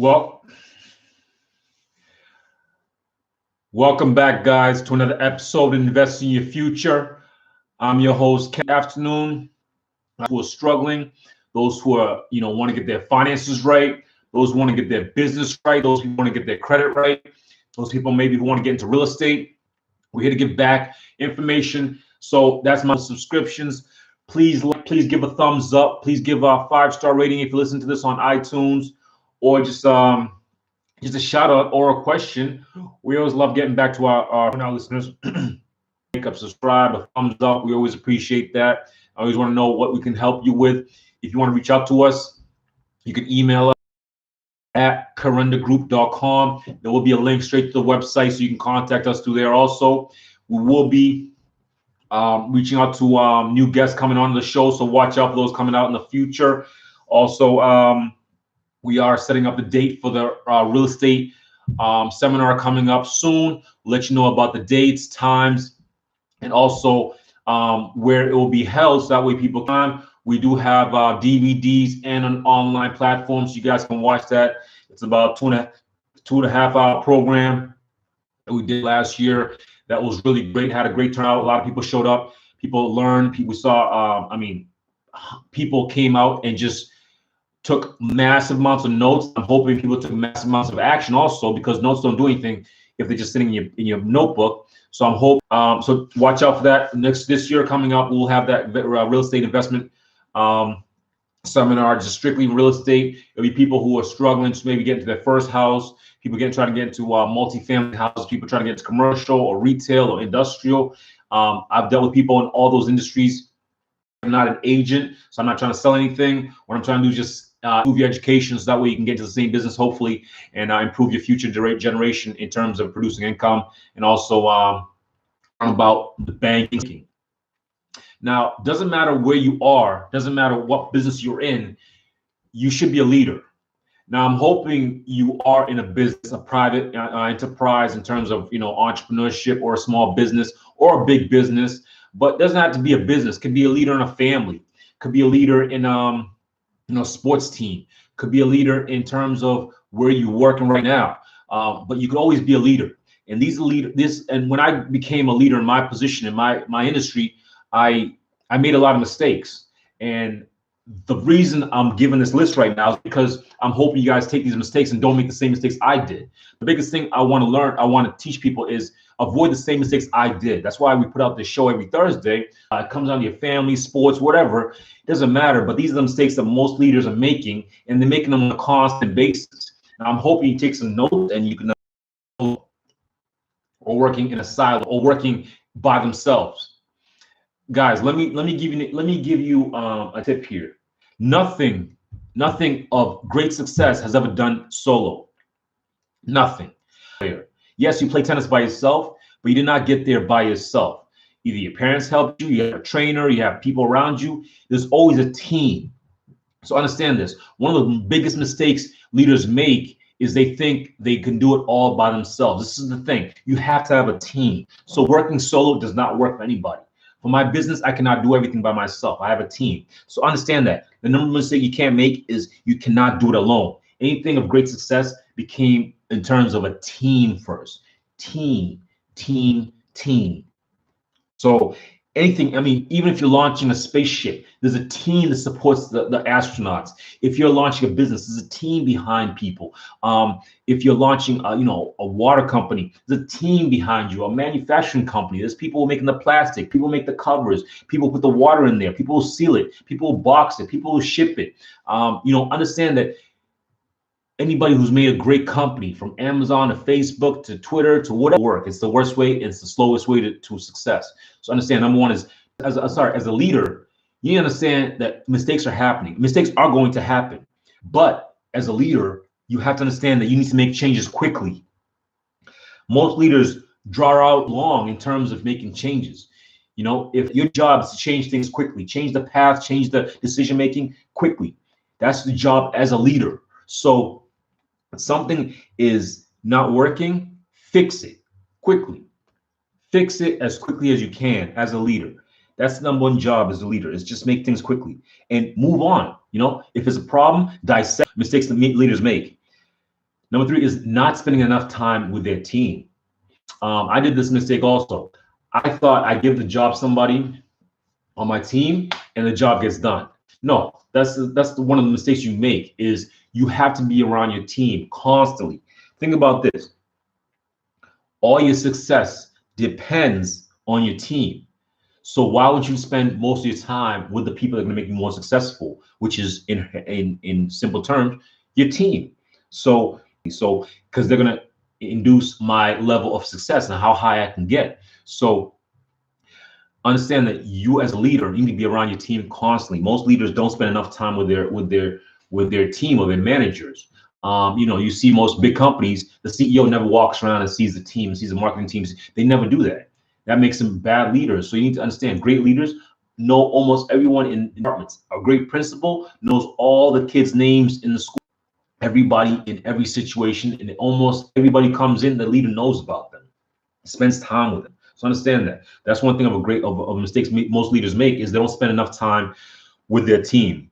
Well, welcome back, guys, to another episode of Invest in Your Future. I'm your host. Good afternoon. Who are struggling, those who are, want to get their finances right, those who want to get their business right, those who want to get their credit right, those people maybe who want to get into real estate. We're here to give back information. So that's my subscriptions. Please give a thumbs up. Please give a 5-star rating if you listen to this on iTunes, or just a shout out or a question. We always love getting back to our listeners. Make up, subscribe, a thumbs up. We always appreciate that. I always want to know what we can help you with. If you want to reach out to us, you can email us at kirundagroup.com. There will be a link straight to the website, so you can contact us through there also. We will be reaching out to new guests coming on the show, so watch out for those coming out in the future. Also, we are setting up the date for the real estate seminar coming up soon. We'll let you know about the dates, times, and also where it will be held, so that way people can. We do have DVDs and an online platform, so you guys can watch that. It's about two and a half hour program that we did last year. That was really great. Had a great turnout. A lot of people showed up. People learned. People saw. People came out and just took massive amounts of notes. I'm hoping people took massive amounts of action also, because notes don't do anything if they're just sitting in your notebook. So I'm hoping. So watch out for that. This year coming up, we'll have that real estate investment seminar, just strictly real estate. It'll be people who are struggling to maybe get into their first house, people trying to get into multi-family houses, people trying to get into commercial or retail or industrial. I've dealt with people in all those industries. I'm not an agent, so I'm not trying to sell anything. What I'm trying to do is just improve your education, so that way you can get into the same business, hopefully, and improve your future generation in terms of producing income, and also about the banking. Now, doesn't matter where you are, doesn't matter what business you're in, you should be a leader. Now, I'm hoping you are in a business, a private enterprise, in terms of entrepreneurship, or a small business or a big business, but it doesn't have to be a business. It could be a leader in a family, could be a leader in sports team, could be a leader in terms of where you're working right now. But you could always be a leader. And and when I became a leader in my position in my industry, I made a lot of mistakes. And the reason I'm giving this list right now is because I'm hoping you guys take these mistakes and don't make the same mistakes I did. The biggest thing I want to teach people is avoid the same mistakes I did. That's why we put out this show every Thursday. It comes down to your family, sports, whatever. It doesn't matter. But these are the mistakes that most leaders are making, and they're making them on a constant basis. And I'm hoping you take some notes, and you can or working in a silo or working by themselves. Guys, let me give you a tip here. Nothing of great success has ever done solo. Nothing. Yes, you play tennis by yourself, but you did not get there by yourself. Either your parents helped you, you have a trainer, you have people around you. There's always a team. So understand this. One of the biggest mistakes leaders make is they think they can do it all by themselves. This is the thing. You have to have a team. So working solo does not work for anybody. For my business, I cannot do everything by myself. I have a team. So understand that. The number one mistake you can't make is you cannot do it alone. Anything of great success became in terms of a team first. Team. So anything, even if you're launching a spaceship, there's a team that supports the astronauts. If you're launching a business, there's a team behind people. If you're launching a water company, there's a team behind you. A manufacturing company, there's people making the plastic, people make the covers, people put the water in there, people will seal it, people will box it, people will ship it. Understand that anybody who's made a great company, from Amazon to Facebook to Twitter to whatever, work. It's the worst way. It's the slowest way to success. So understand, number one is, as a leader, you understand that mistakes are happening. Mistakes are going to happen. But as a leader, you have to understand that you need to make changes quickly. Most leaders draw out long in terms of making changes. If your job is to change things quickly, change the path, change the decision making quickly, that's the job as a leader. So something is not working, fix it quickly. Fix it as quickly as you can as a leader. That's the number one job as a leader, is just make things quickly and move on. If it's a problem, dissect mistakes that leaders make. Number three is not spending enough time with their team. I did this mistake also. I thought I give the job somebody on my team and the job gets done. No, that's one of the mistakes you make is you have to be around your team constantly. Think about this. All your success depends on your team. So why would you spend most of your time with the people that are going to make you more successful, which is in simple terms, your team. So because they're going to induce my level of success and how high I can get. So understand that you as a leader, you need to be around your team constantly. Most leaders don't spend enough time with their team or their managers. You see most big companies, the CEO never walks around and sees the team, sees the marketing teams. They never do that. That makes them bad leaders. So you need to understand, great leaders know almost everyone in departments. A great principal knows all the kids' names in the school, everybody in every situation, and almost everybody comes in, the leader knows about them, spends time with them. So understand that. That's one thing of mistakes most leaders make is they don't spend enough time with their team.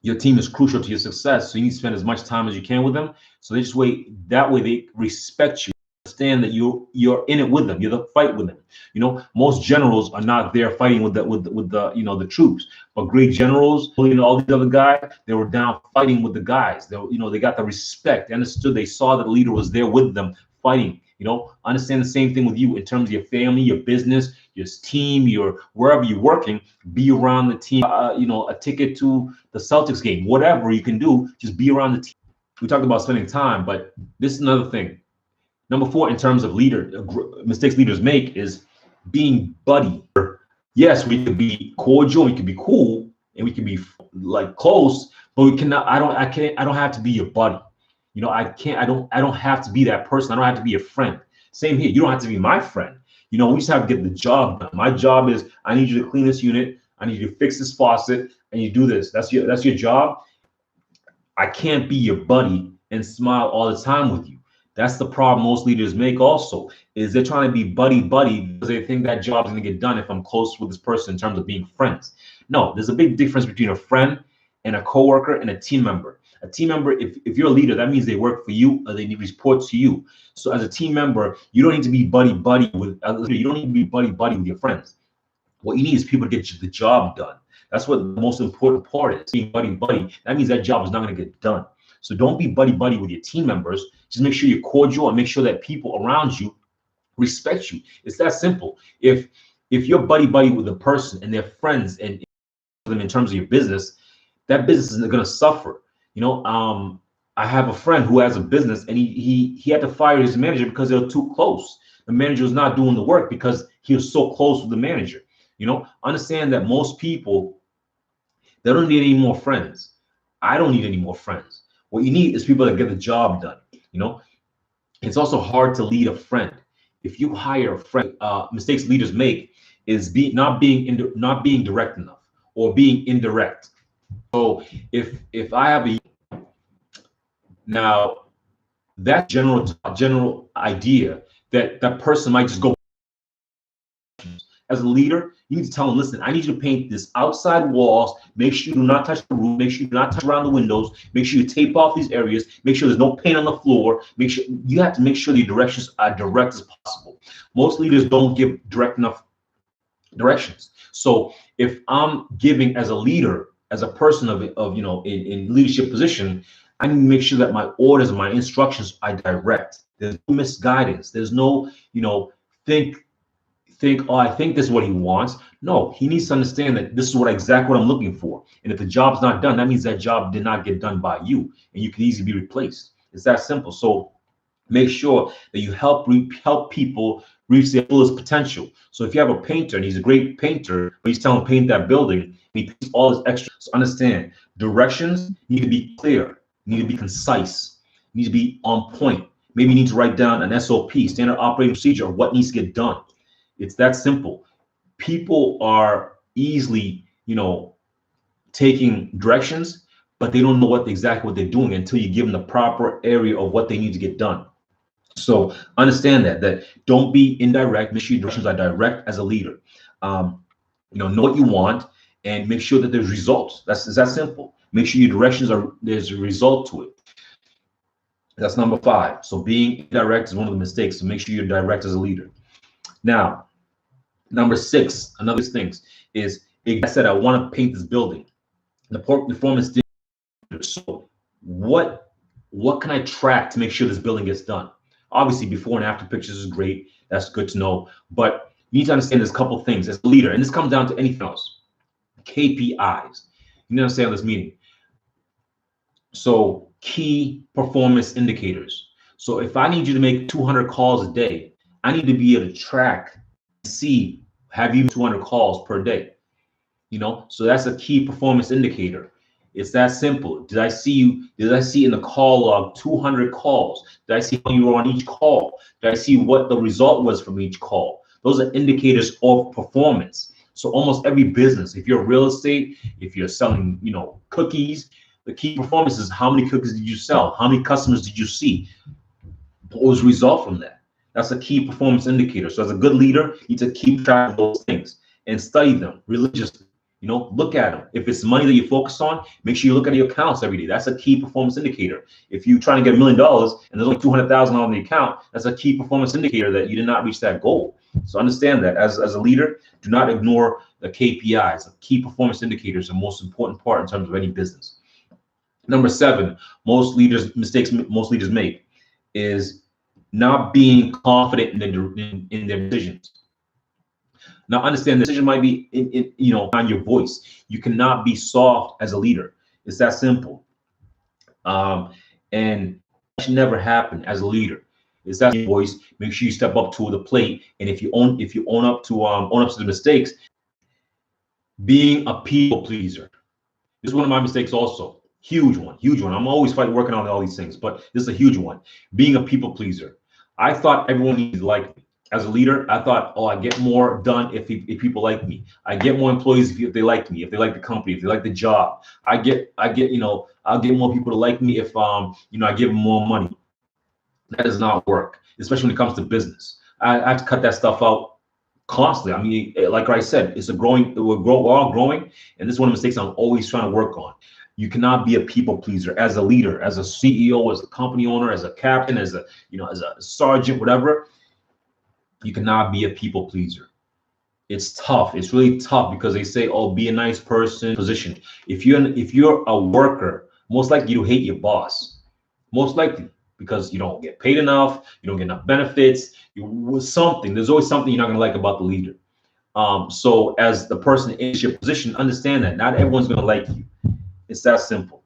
Your team is crucial to your success, so you need to spend as much time as you can with them. So that way they respect you. Understand that you're in it with them. You're the fight with them. Most generals are not there fighting with the troops, but great generals, all these other guys, they were down fighting with the guys. They got the respect. They understood. They saw that the leader was there with them fighting. Understand the same thing with you in terms of your family, your business, your team, wherever you're working. Be around the team. A ticket to the Celtics game, whatever you can do, just be around the team. We talked about spending time, but this is another thing. Number four, in terms of mistakes leaders make, is being buddy. Yes, we could be cordial, we could be cool, and we can be like close, but we cannot. I don't have to be your buddy. I don't have to be that person. I don't have to be a friend. Same here. You don't have to be my friend. We just have to get the job done. My job is I need you to clean this unit. I need you to fix this faucet, and you do this. That's your job. I can't be your buddy and smile all the time with you. That's the problem most leaders make also, is they're trying to be buddy because they think that job is going to get done if I'm close with this person in terms of being friends. No, there's a big difference between a friend and a coworker and a team member. A team member, if you're a leader, that means they work for you or they need to report to you. So as a team member, you don't need to be buddy with you don't need to be buddy with your friends. What you need is people to get the job done. That's what the most important part is. Being buddy. That means that job is not going to get done. So don't be buddy with your team members. Just make sure you're cordial and make sure that people around you respect you. It's that simple. If you're buddy with a person and they're friends and them in terms of your business, that business is going to suffer. I have a friend who has a business and he had to fire his manager because they were too close. The manager was not doing the work because he was so close with the manager. Understand that most people, they don't need any more friends. I don't need any more friends. What you need is people that get the job done. It's also hard to lead a friend. If you hire a friend, mistakes leaders make is not being direct enough or being indirect. So if I have now that general idea that person might just go. As a leader, you need to tell them, listen, I need you to paint this outside walls. Make sure you do not touch the roof. Make sure you do not touch around the windows. Make sure you tape off these areas. Make sure there's no paint on the floor. You have to make sure the directions are direct as possible. Most leaders don't give direct enough directions. So if I'm giving as a leader, as a person in leadership position, I need to make sure that my orders and my instructions are direct. There's no misguidance. There's no, think, oh, I think this is what he wants. No, he needs to understand that this is exactly what I'm looking for. And if the job's not done, that means that job did not get done by you, and you can easily be replaced. It's that simple. So make sure that you help people reach their fullest potential. So if you have a painter and he's a great painter, but he's telling him to paint that building, and he paints all this extra. So understand, directions need to be clear, need to be concise, need to be on point. Maybe you need to write down an SOP, standard operating procedure, of what needs to get done. It's that simple. People are easily, taking directions, but they don't know exactly what they're doing until you give them the proper area of what they need to get done. So understand that don't be indirect. Make sure your directions are direct as a leader. Know what you want and make sure that there's results. It's that simple. Make sure your directions there's a result to it. That's number 5. So being indirect is one of the mistakes. So make sure you're direct as a leader. Now, number 6, another thing is, I said I want to paint this building. The performance. So what can I track to make sure this building gets done? Obviously, before and after pictures is great. That's good to know. But you need to understand there's a couple things as a leader, and this comes down to anything else. KPIs. You need to understand this meaning. So key performance indicators. So if I need you to make 200 calls a day, I need to be able to track, see, have you 200 calls per day? So that's a key performance indicator. It's that simple. Did I see in the call log 200 calls? Did I see when you were on each call? Did I see what the result was from each call? Those are indicators of performance. So almost every business, if you're real estate, if you're selling, cookies, the key performance is how many cookies did you sell? How many customers did you see? What was the result from that? That's a key performance indicator. So as a good leader, you need to keep track of those things and study them religiously. Look at them. If it's money that you focus on, make sure you look at your accounts every day. That's a key performance indicator. If you're trying to get $1 million and there's only $200,000 on the account, that's a key performance indicator that you did not reach that goal. So understand that as a leader, do not ignore the KPIs. The key performance indicators are the most important part in terms of any business. Number 7, mistakes most leaders make is not being confident in their decisions. Now, understand the decision might be on your voice. You cannot be soft as a leader. It's that simple. And that should never happen as a leader. It's that voice. Make sure you step up to the plate. And if you own up to the mistakes, being a people pleaser. This is one of my mistakes also. Huge one. I'm always working on all these things, but this is a huge one. Being a people pleaser. I thought everyone needed to like me. As a leader, I thought, I get more done if people like me. I get more employees if they like me, if they like the company, if they like the job. I'll get more people to like me if I give them more money. That does not work, especially when it comes to business. I have to cut that stuff out constantly. I mean, like I said, we're all growing, and this is one of the mistakes I'm always trying to work on. You cannot be a people pleaser as a leader, as a CEO, as a company owner, as a captain, as a sergeant, whatever. You cannot be a people pleaser. It's tough. It's really tough because they say, be a nice person, position. If you're a worker, most likely you hate your boss. Most likely, because you don't get paid enough, you don't get enough benefits. There's always something you're not going to like about the leader. So as the person in your position, understand that not everyone's going to like you. It's that simple.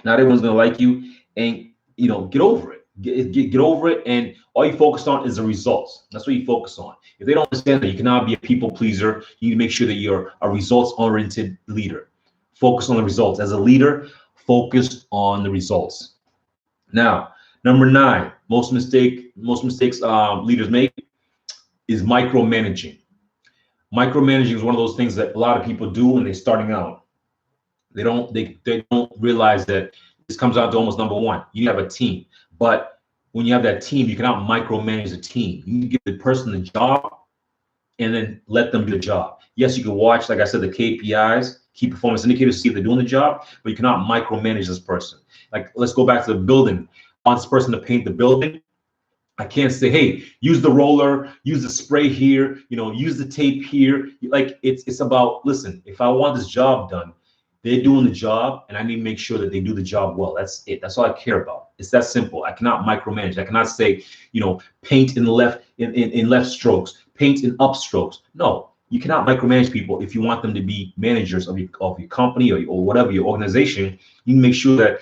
Not everyone's going to like you, and get over it. Get over it, and all you focus on is the results. That's what you focus on. If they don't understand that you cannot be a people pleaser, you need to make sure that you're a results-oriented leader. Focus on the results. As a leader, focus on the results. Now, number 9, most mistakes leaders make is micromanaging. Micromanaging is one of those things that a lot of people do when they're starting out. They don't realize that this comes out to almost number 1. You have a team. But when you have that team, you cannot micromanage the team. You can give the person the job and then let them do the job. Yes, you can watch, like I said, the KPIs, key performance indicators, see if they're doing the job, but you cannot micromanage this person. Like, let's go back to the building. I want this person to paint the building. I can't say, hey, use the roller, use the spray here, use the tape here. Like, it's about, listen, if I want this job done, they're doing the job, and I need to make sure that they do the job well. That's it. That's all I care about. It's that simple. I cannot micromanage. I cannot say, paint in left strokes, paint in up strokes. No, you cannot micromanage people. If you want them to be managers of your company or whatever, your organization, you make sure that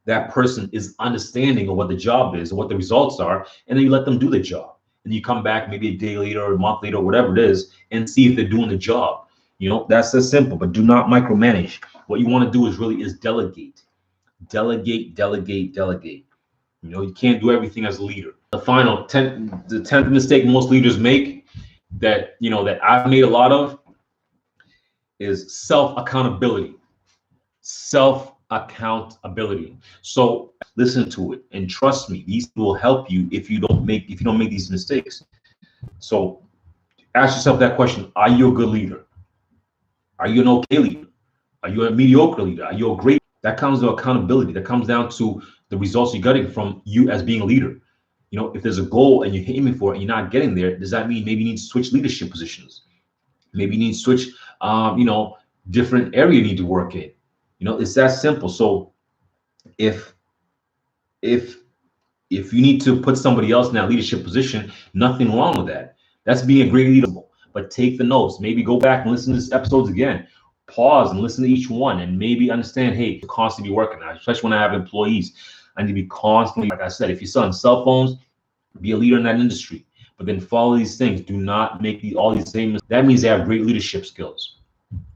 that person is understanding of what the job is and what the results are, and then you let them do the job. And you come back maybe a day later or a month later, or whatever it is, and see if they're doing the job. That's as simple, but do not micromanage. What you want to do is delegate. Delegate. You can't do everything as a leader. The 10th mistake most leaders make that I've made a lot of is self-accountability. Self-accountability. So listen to it and trust me, these will help you if you don't make these mistakes. So ask yourself that question: are you a good leader? Are you an okay leader? Are you a mediocre leader? Are you a great? That comes to accountability. That comes down to the results you're getting from you as being a leader. You know, if there's a goal and you're aiming for it and you're not getting there, does that mean maybe you need to switch leadership positions? Maybe you need to switch, you know, different area you need to work in. You know, it's that simple. So if if if you need to put somebody else in that leadership position, nothing wrong with that. That's being a great leader. But take the notes. Maybe go back and listen to these episodes again. Pause and listen to each one, and maybe understand, hey, constantly be working on, especially when I have employees. I need to be constantly, like I said, if you're selling cell phones, be a leader in that industry. But then follow these things. Do not make all these same. That means they have great leadership skills.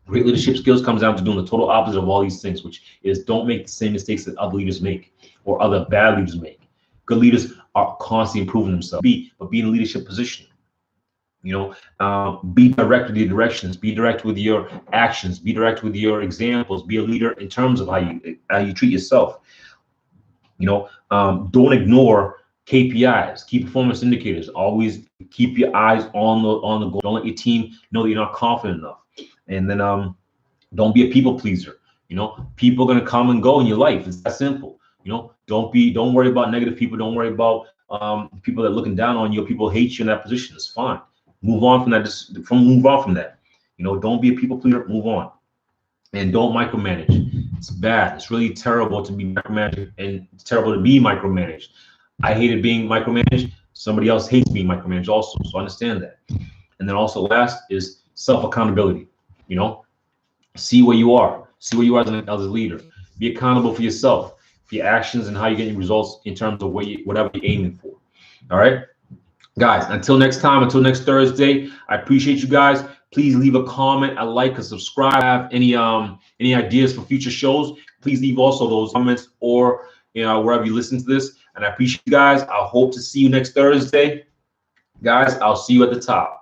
Great leadership skills comes down to doing the total opposite of all these things, which is don't make the same mistakes that other leaders make or other bad leaders make. Good leaders are constantly improving themselves. But be in a leadership position. You know, be direct with your directions, be direct with your actions, be direct with your examples, be a leader in terms of how you treat yourself. You know, don't ignore KPIs, key performance indicators. Always keep your eyes on the goal. Don't let your team know that you're not confident enough. And then don't be a people pleaser. You know, people are gonna come and go in your life. It's that simple. You know, don't worry about negative people. Don't worry about people that are looking down on you. People hate you in that position. It's fine. Move on from that. Move on from that. You know, don't be a people pleaser. Move on, and don't micromanage. It's bad. It's really terrible to be micromanaged, and it's terrible to be micromanaged. I hated being micromanaged. Somebody else hates being micromanaged also. So understand that. And then also last is self-accountability. You know, see where you are. See where you are as a leader. Be accountable for yourself, for your actions, and how you're getting results in terms of whatever you're aiming for. All right. Guys, until next time, until next Thursday, I appreciate you guys. Please leave a comment, a like, a subscribe. Have any ideas for future shows? Please leave also those comments, or wherever you listen to this. And I appreciate you guys. I hope to see you next Thursday. Guys, I'll see you at the top.